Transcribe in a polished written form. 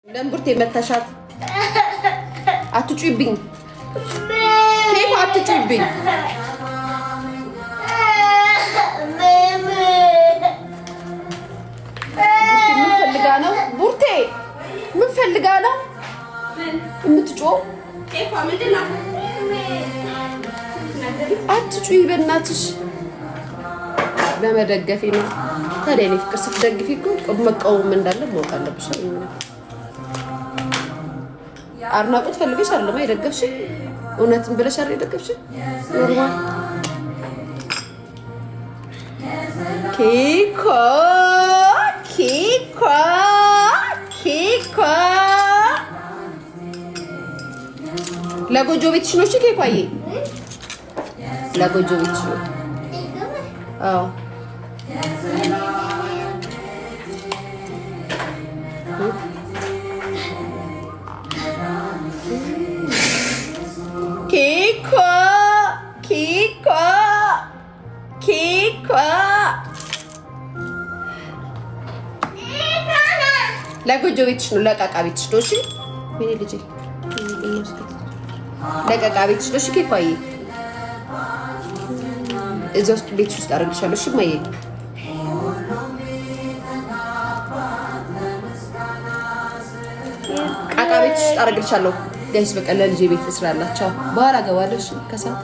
ለምቡርቴ መታሻት አትጩይብኝ ኬክ አትጩይብኝ ምን ፈልጋ ነው ቡርቴ ምን ፈልጋ ነው የምትጮው ኬኳ ምንድነው አትጩይ በእናትሽ ለመደገፊ ነው ታዲያ እኔ ፍቅር ስትደግፊ እኮ መቃወም እንዳለ ማወቅ አለብሽ አርናቆት ፈልገሽ አይደለም አይደገፍሽ እውነትን ብለሽ አይደል የደገፍሽ ኖርማል ኬኮ ኬኮ ኬኮ ለጎጆ ቤትሽ ነው እሺ ኬኳዬ ለጎጆ ቤትሽ ነው አዎ ኬኮ ኬኮ ኬኮ ለጎጆ ቤትሽ ነው ለቃቃ ቤትሽ ነው እሺ ምን ልጅ ለቃቃ ቤትሽ ነው እሺ ኬኳዬ እዛ ውስጥ ቤትሽ ውስጥ አደርግሻለሁ እሺ ማዬ ቃቃ ቤትሽ ውስጥ አደርግሻለሁ ጋይስ በቃ ለልጄ ቤት ትስራላችሁ በኋላ ገባለሽ ከሰዓት